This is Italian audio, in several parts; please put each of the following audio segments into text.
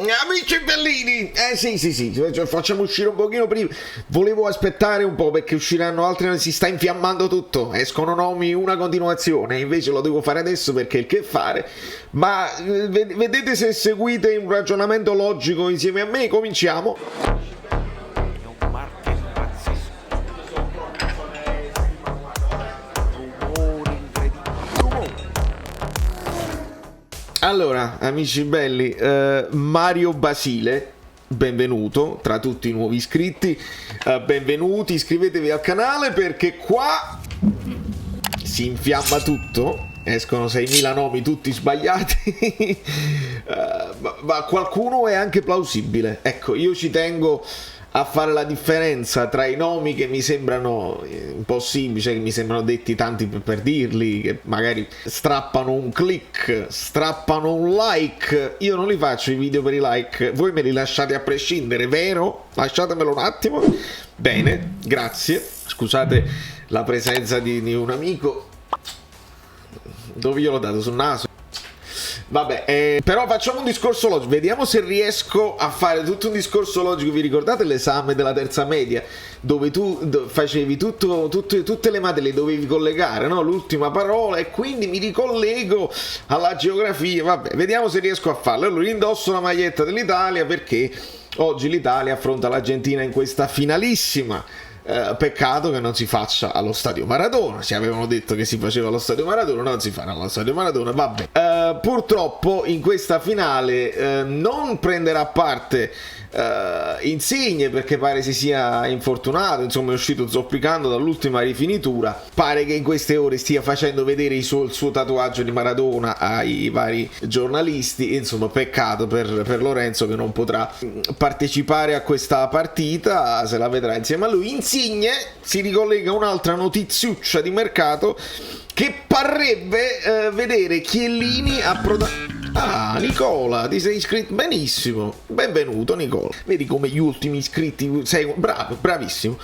Amici bellini, sì, cioè, facciamo uscire un pochino prima. Volevo aspettare un po' perché usciranno altre, si sta infiammando tutto, escono nomi una continuazione, invece lo devo fare adesso perché il che fare. Ma vedete, se seguite un ragionamento logico insieme a me, cominciamo. È un marchio pazzesco. Rumore incredibile. Allora, amici belli, Mario Basile, benvenuto tra tutti i nuovi iscritti, benvenuti, iscrivetevi al canale perché qua si infiamma tutto, escono 6.000 nomi tutti sbagliati, ma qualcuno è anche plausibile. Ecco, io ci tengo a fare la differenza tra i nomi che mi sembrano impossibili, cioè che mi sembrano detti tanti per dirli, che magari strappano un click, strappano un like. Io non li faccio i video per i like, voi me li lasciate a prescindere, vero? Lasciatemelo un attimo. Bene, grazie. Scusate la presenza di un amico. Dove gliel'ho dato? Sul naso? Vabbè, però facciamo un discorso logico, vediamo se riesco a fare tutto un discorso logico. Vi ricordate l'esame della terza media dove tu facevi tutte le matte le dovevi collegare, no? L'ultima parola, e quindi mi ricollego alla geografia. Vabbè, vediamo se riesco a farlo. Allora, indosso la maglietta dell'Italia perché oggi l'Italia affronta l'Argentina in questa finalissima. Peccato che non si faccia allo stadio Maradona. Si avevano detto che si faceva allo stadio Maradona, non si farà allo stadio Maradona. Vabbè, purtroppo in questa finale non prenderà parte Insigne perché pare si sia infortunato, insomma è uscito zoppicando dall'ultima rifinitura. Pare che in queste ore stia facendo vedere il suo tatuaggio di Maradona ai vari giornalisti. Insomma, peccato per Lorenzo che non potrà partecipare a questa partita, se la vedrà insieme a lui. Insigne si ricollega a un'altra notiziuccia di mercato che parrebbe vedere Chiellini approdato. Ah, Nicola, ti sei iscritto? Benissimo, benvenuto Nicola. Vedi come gli ultimi iscritti bravo, bravissimo.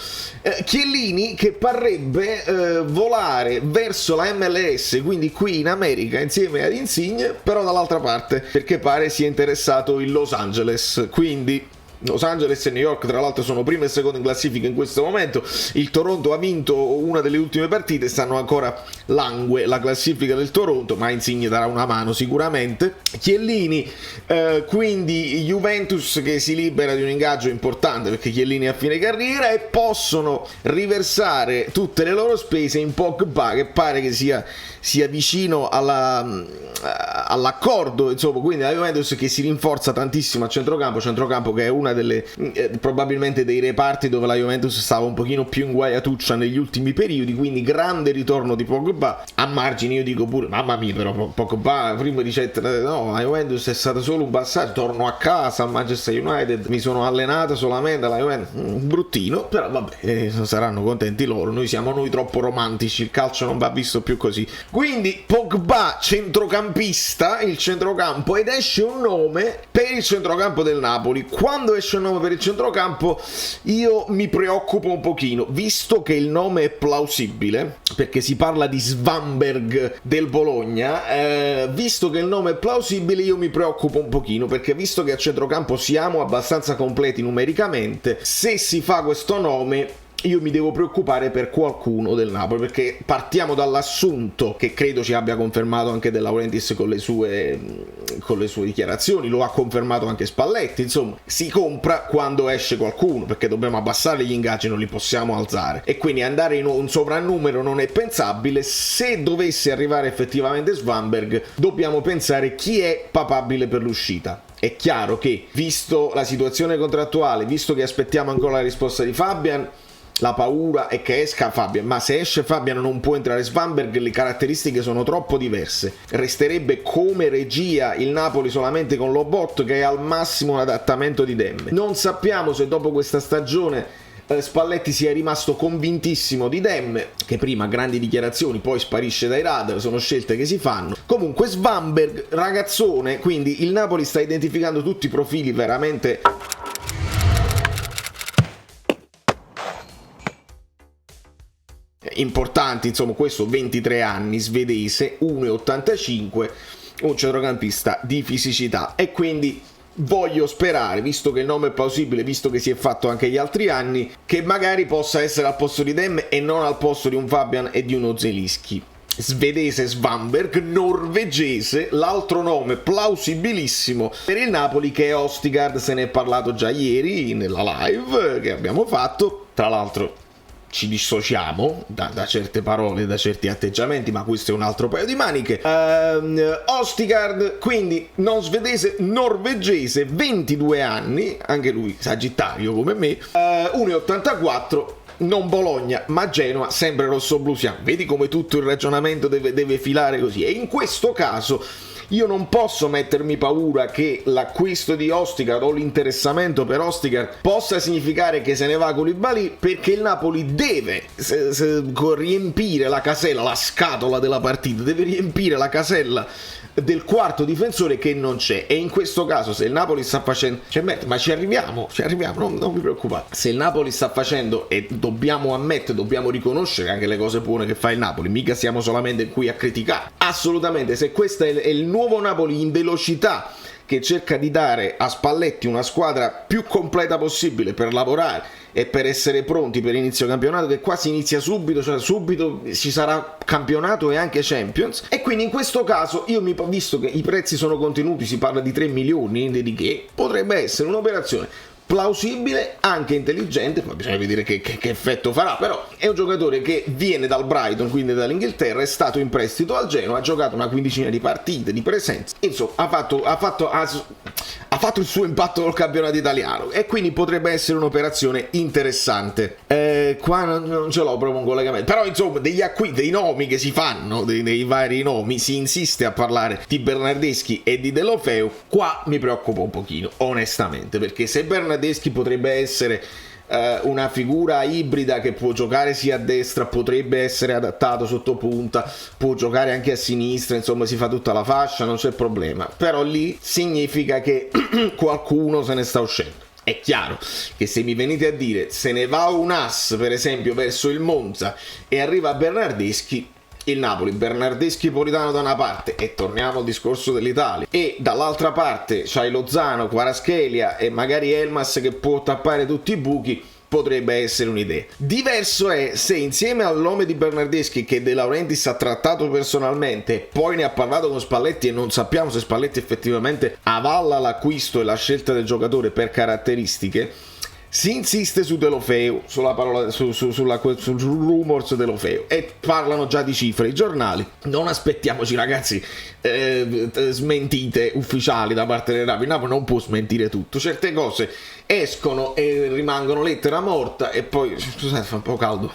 Chiellini che parrebbe volare verso la MLS, quindi qui in America insieme ad Insigne, però dall'altra parte, perché pare sia interessato il Los Angeles, quindi Los Angeles e New York tra l'altro sono primo e secondo in classifica in questo momento. Il Toronto ha vinto una delle ultime partite, stanno ancora langue la classifica del Toronto, ma Insigne darà una mano sicuramente. Chiellini, quindi Juventus che si libera di un ingaggio importante perché Chiellini è a fine carriera, e possono riversare tutte le loro spese in Pogba, che pare che sia vicino all'accordo, insomma, quindi la Juventus che si rinforza tantissimo a centrocampo che è una delle probabilmente dei reparti dove la Juventus stava un pochino più in guaiatuccia negli ultimi periodi, quindi grande ritorno di Pogba. A margine io dico pure, mamma mia, però Pogba prima dice no, la Juventus è stato solo un passaggio, torno a casa a Manchester United, mi sono allenato solamente alla Juventus, bruttino, però vabbè, saranno contenti loro, noi siamo troppo romantici, il calcio non va visto più così. Quindi Pogba centrocampista, il centrocampo, ed esce un nome per il centrocampo del Napoli. Quando esce un nome per il centrocampo io mi preoccupo un pochino, visto che il nome è plausibile, perché si parla di Svanberg del Bologna. Visto che il nome è plausibile io mi preoccupo un pochino, perché visto che a centrocampo siamo abbastanza completi numericamente, se si fa questo nome io mi devo preoccupare per qualcuno del Napoli, perché partiamo dall'assunto, che credo ci abbia confermato anche De Laurentiis con le sue dichiarazioni, lo ha confermato anche Spalletti, insomma si compra quando esce qualcuno, perché dobbiamo abbassare gli ingaggi, non li possiamo alzare, e quindi andare in un sovrannumero non è pensabile. Se dovesse arrivare effettivamente Svanberg dobbiamo pensare chi è papabile per l'uscita. È chiaro che, visto la situazione contrattuale, visto che aspettiamo ancora la risposta di Fabian, la paura è che esca Fabian, ma se esce Fabian non può entrare Svanberg, le caratteristiche sono troppo diverse. Resterebbe come regia il Napoli solamente con Lobot, che è al massimo un adattamento di Demme. Non sappiamo se dopo questa stagione Spalletti sia rimasto convintissimo di Demme, che prima grandi dichiarazioni poi sparisce dai radar, sono scelte che si fanno. Comunque Svanberg, ragazzone, quindi il Napoli sta identificando tutti i profili veramente importanti, insomma, questo 23 anni, svedese, 1,85, un centrocampista di fisicità, e quindi voglio sperare, visto che il nome è plausibile, visto che si è fatto anche gli altri anni, che magari possa essere al posto di Dem e non al posto di un Fabian e di uno Zelinski. Svedese Svanberg, norvegese, l'altro nome plausibilissimo per il Napoli che è Ostigard, se ne è parlato già ieri nella live che abbiamo fatto, tra l'altro ci dissociamo da certe parole, da certi atteggiamenti, ma questo è un altro paio di maniche. Ostigard, quindi non svedese, norvegese, 22 anni, anche lui sagittario come me, 1,84, non Bologna ma Genoa, sempre rossoblusiano. Vedi come tutto il ragionamento deve filare così, e in questo caso io non posso mettermi paura che l'acquisto di Ostigard o l'interessamento per Ostigard possa significare che se ne va Koulibaly, perché il Napoli deve riempire la casella, la scatola della partita, deve riempire la casella del quarto difensore che non c'è, e in questo caso se il Napoli sta facendo, ma ci arriviamo, non vi preoccupate, se il Napoli sta facendo, e dobbiamo ammettere, dobbiamo riconoscere anche le cose buone che fa il Napoli, mica siamo solamente qui a criticare, assolutamente, se questo è il nuovo Napoli in velocità che cerca di dare a Spalletti una squadra più completa possibile per lavorare e per essere pronti per inizio campionato, che qua si inizia subito, cioè subito ci sarà campionato e anche Champions, e quindi in questo caso visto che i prezzi sono contenuti, si parla di 3 milioni di che, potrebbe essere un'operazione plausibile, anche intelligente, poi bisogna vedere che effetto farà, però è un giocatore che viene dal Brighton, quindi dall'Inghilterra, è stato in prestito al Genoa, ha giocato una quindicina di partite di presenza, insomma ha fatto il suo impatto col campionato italiano, e quindi potrebbe essere un'operazione interessante. Qua non ce l'ho proprio un collegamento, però insomma dei nomi che si fanno, dei vari nomi, si insiste a parlare di Bernardeschi e di Deulofeu, qua mi preoccupa un pochino onestamente, perché se Bernardeschi potrebbe essere una figura ibrida che può giocare sia a destra, potrebbe essere adattato sotto punta, può giocare anche a sinistra, insomma si fa tutta la fascia, non c'è problema, però lì significa che qualcuno se ne sta uscendo. È chiaro che se mi venite a dire se ne va un as per esempio verso il Monza e arriva Bernardeschi, il Napoli, Bernardeschi, Politano da una parte, e torniamo al discorso dell'Italia, e dall'altra parte c'hai Lozano, Kvaratskhelia e magari Elmas che può tappare tutti i buchi, potrebbe essere un'idea. Diverso è se insieme al nome di Bernardeschi, che De Laurentiis ha trattato personalmente, poi ne ha parlato con Spalletti e non sappiamo se Spalletti effettivamente avalla l'acquisto e la scelta del giocatore per caratteristiche, si insiste su Deulofeu, sul rumors Deulofeu, e parlano già di cifre i giornali. Non aspettiamoci ragazzi smentite ufficiali da parte del Napoli. Napoli non può smentire tutto, certe cose escono e rimangono lettera morta, e poi scusate, fa un po' caldo,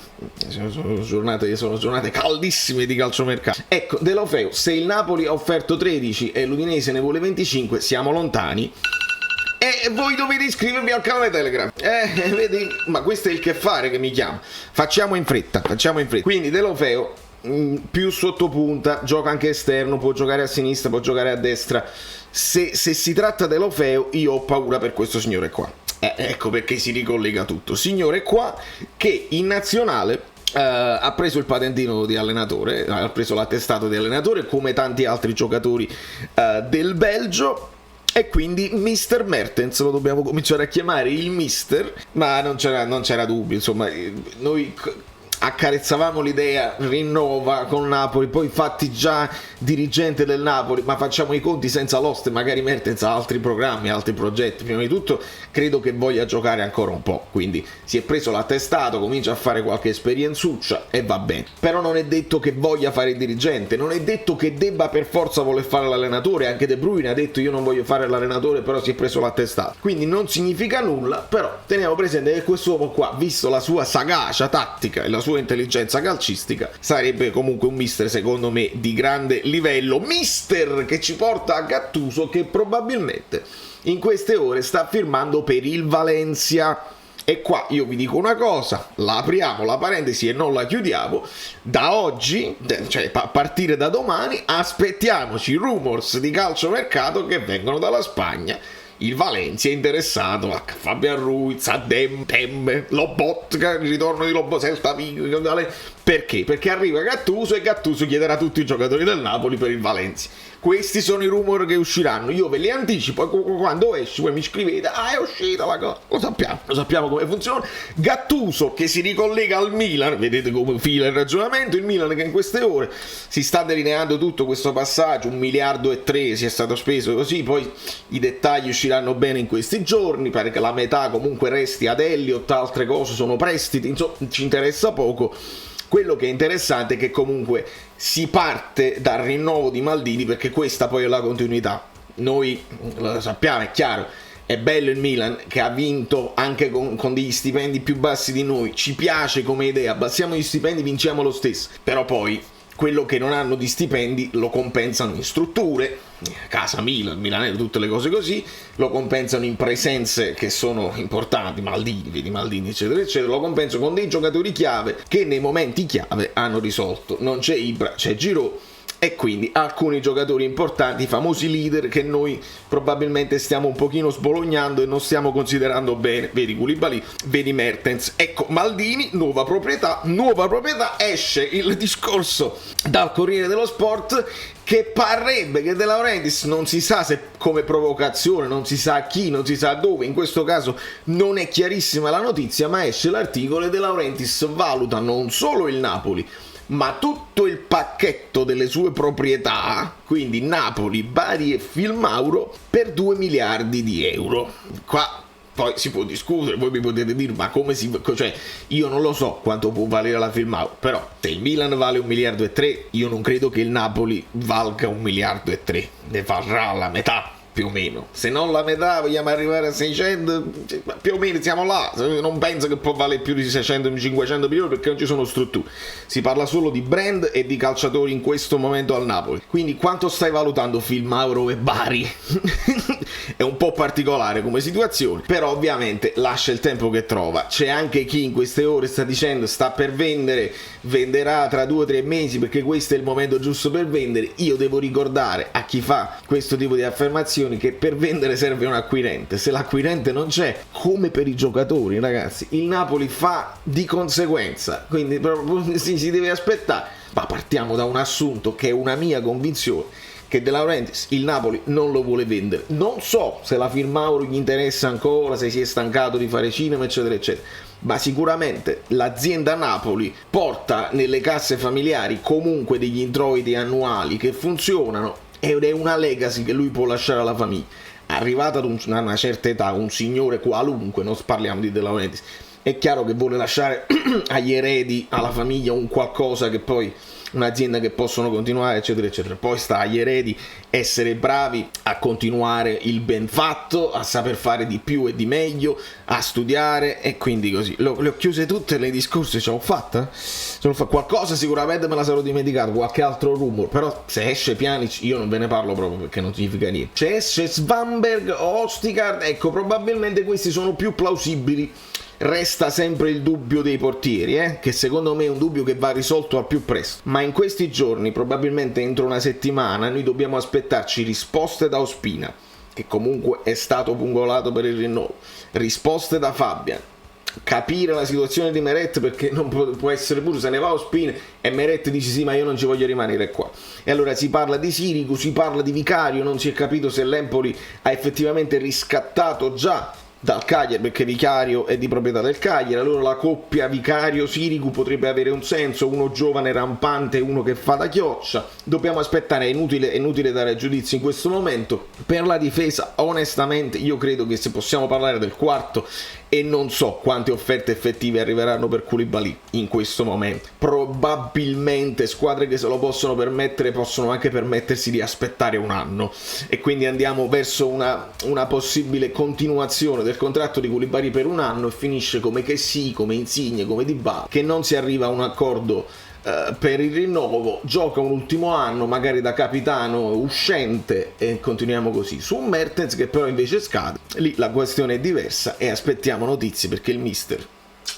sono giornate caldissime di calciomercato. Ecco, Deulofeu, se il Napoli ha offerto 13 e l'Udinese ne vuole 25, siamo lontani. E voi dovete iscrivervi al canale Telegram. Vedi? Ma questo è il che fare che mi chiama. Facciamo in fretta. Quindi Deulofeu più sottopunta, gioca anche esterno, può giocare a sinistra, può giocare a destra. Se si tratta di Deulofeu, io ho paura per questo signore qua. Ecco perché si ricollega tutto. Signore qua che in nazionale ha preso il patentino di allenatore, ha preso l'attestato di allenatore come tanti altri giocatori del Belgio. E quindi Mr. Mertens lo dobbiamo cominciare a chiamare il Mister, ma non c'era dubbio, insomma, noi accarezzavamo l'idea, rinnova con Napoli, poi fatti già dirigente del Napoli, ma facciamo i conti senza l'oste, magari Mertens ha altri programmi, altri progetti. Prima di tutto credo che voglia giocare ancora un po', quindi si è preso l'attestato, comincia a fare qualche esperienzuccia e va bene, però non è detto che voglia fare il dirigente, non è detto che debba per forza voler fare l'allenatore. Anche De Bruyne ha detto io non voglio fare l'allenatore, però si è preso l'attestato, quindi non significa nulla. Però teniamo presente che quest'uomo qua, visto la sua sagacia tattica e la sua intelligenza calcistica, sarebbe comunque un mister secondo me di grande livello, mister che ci porta a Gattuso, che probabilmente in queste ore sta firmando per il Valencia. E qua io vi dico una cosa, la apriamo la parentesi e non la chiudiamo, da oggi, cioè a partire da domani, aspettiamoci rumors di calciomercato che vengono dalla Spagna. Il Valencia è interessato a Fabian Ruiz, a Tembe, Lobotka, il ritorno di Lobotka, perché? Perché arriva Gattuso e Gattuso chiederà tutti i giocatori del Napoli per il Valencia. questi sono i rumor che usciranno, io ve li anticipo, quando esce voi mi scrivete, è uscita la cosa, lo sappiamo come funziona. Gattuso che si ricollega al Milan, vedete come fila il ragionamento, il Milan che in queste ore si sta delineando tutto questo passaggio, 1,3 miliardi sia stato speso così, poi i dettagli usciranno bene in questi giorni, pare che la metà comunque resti ad Elliott, altre cose sono prestiti, insomma ci interessa poco. Quello che è interessante è che comunque si parte dal rinnovo di Maldini, perché questa poi è la continuità. Noi lo sappiamo, è chiaro, è bello il Milan che ha vinto anche con degli stipendi più bassi di noi, ci piace come idea, abbassiamo gli stipendi, vinciamo lo stesso, però poi quello che non hanno di stipendi lo compensano in strutture, casa Milan, Milanello, tutte le cose così, lo compensano in presenze che sono importanti, Maldini, vedi Maldini eccetera eccetera, lo compensano con dei giocatori chiave che nei momenti chiave hanno risolto. Non c'è Ibra, c'è Giroud, e quindi alcuni giocatori importanti, i famosi leader che noi probabilmente stiamo un pochino sbolognando e non stiamo considerando bene, vedi Koulibaly, vedi Mertens. Ecco, Maldini, nuova proprietà, esce il discorso dal Corriere dello Sport che parrebbe che De Laurentiis, non si sa se come provocazione, non si sa a chi, non si sa dove, in questo caso non è chiarissima la notizia, ma esce l'articolo e De Laurentiis valuta non solo il Napoli, ma tutto il pacchetto delle sue proprietà, quindi Napoli, Bari e Filmauro, per 2 miliardi di euro. Qua poi si può discutere, voi mi potete dire, ma come si... cioè, io non lo so quanto può valere la Filmauro, però se il Milan vale 1,3 miliardi, io non credo che il Napoli valga 1,3 miliardi, ne varrà la metà. Più o meno, se non la metà vogliamo arrivare a 600, più o meno siamo là. Non penso che può valere più di 600-500 milioni perché non ci sono strutture, si parla solo di brand e di calciatori in questo momento al Napoli. Quindi quanto stai valutando Filmauro e Bari? È un po' particolare come situazione, però ovviamente lascia il tempo che trova. C'è anche chi in queste ore sta dicendo sta per vendere, venderà tra 2 o 3 mesi perché questo è il momento giusto per vendere. Io devo ricordare a chi fa questo tipo di affermazioni che per vendere serve un acquirente. Se l'acquirente non c'è, come per i giocatori, ragazzi, il Napoli fa di conseguenza, quindi si deve aspettare. Ma partiamo da un assunto che è una mia convinzione, che De Laurentiis il Napoli non lo vuole vendere. Non so se la Filmauro gli interessa ancora, se si è stancato di fare cinema eccetera eccetera, ma sicuramente l'azienda Napoli porta nelle casse familiari comunque degli introiti annuali che funzionano ed è una legacy che lui può lasciare alla famiglia. Arrivato ad una certa età, un signore qualunque, non parliamo di De Laurentiis, è chiaro che vuole lasciare agli eredi, alla famiglia, un qualcosa che poi, un'azienda che possono continuare eccetera eccetera. Poi sta agli eredi essere bravi a continuare il ben fatto, a saper fare di più e di meglio, a studiare, e quindi così le ho chiuse tutte le discorsi, ce l'ho fatta? Qualcosa sicuramente me la sarò dimenticato, qualche altro rumor, però se esce Pjanic io non ve ne parlo proprio perché non significa niente. Se esce Svanberg o Ostigard, ecco, probabilmente questi sono più plausibili. Resta sempre il dubbio dei portieri, che secondo me è un dubbio che va risolto al più presto. Ma in questi giorni, probabilmente entro una settimana, noi dobbiamo aspettarci risposte da Ospina, che comunque è stato pungolato per il rinnovo, risposte da Fabian, capire la situazione di Meret, perché non può essere pure se ne va Ospina e Meret dice sì ma io non ci voglio rimanere qua, e allora si parla di Sirigu, si parla di Vicario, non si è capito se l'Empoli ha effettivamente riscattato già dal Cagliari, perché Vicario è di proprietà del Cagliari, allora la coppia Vicario-Sirigu potrebbe avere un senso, uno giovane rampante e uno che fa da chioccia. Dobbiamo aspettare, è inutile dare giudizi in questo momento. Per la difesa onestamente io credo che se possiamo parlare del quarto, e non so quante offerte effettive arriveranno per Koulibaly in questo momento. Probabilmente squadre che se lo possono permettere possono anche permettersi di aspettare un anno, e quindi andiamo verso una possibile continuazione del contratto di Koulibaly per un anno, e finisce come Kessie, come Insigne, come Dybala, che non si arriva a un accordo per il rinnovo, gioca un ultimo anno magari da capitano uscente e continuiamo così. Su Mertens che però invece scade, lì la questione è diversa e aspettiamo notizie, perché il mister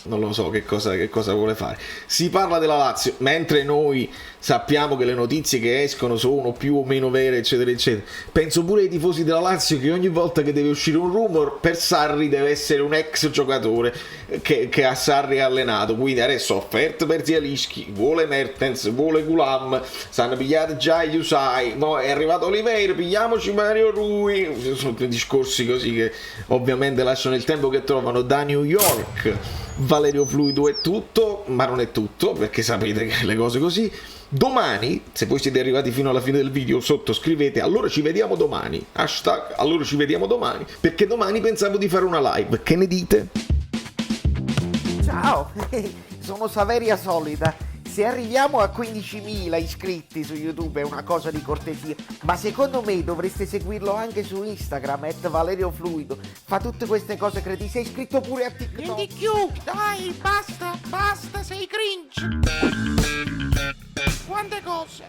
non lo so che cosa vuole fare. Si parla della Lazio, mentre noi sappiamo che le notizie che escono sono più o meno vere, eccetera, eccetera. Penso pure ai tifosi della Lazio che ogni volta che deve uscire un rumor per Sarri deve essere un ex giocatore che a Sarri ha allenato. Quindi adesso offerte per Zielinski, vuole Mertens, vuole Gulam, stanno pigliati già gli Usai, mo è arrivato Oliveira, pigliamoci Mario Rui. Sono discorsi così che ovviamente lasciano il tempo che trovano. Da New York Valerio Fluido è tutto, ma non è tutto, perché sapete che le cose così. Domani, se voi siete arrivati fino alla fine del video, sotto scrivete allora ci vediamo domani, hashtag allora ci vediamo domani, perché domani pensavo di fare una live. Che ne dite? Ciao, sono Saveria Solida. Se arriviamo a 15.000 iscritti su YouTube è una cosa di cortesia, ma secondo me dovreste seguirlo anche su Instagram, @ValerioFluido. Fa tutte queste cose credi. Sei iscritto pure a TikTok. Di più, dai, basta, sei cringe. Quante cose.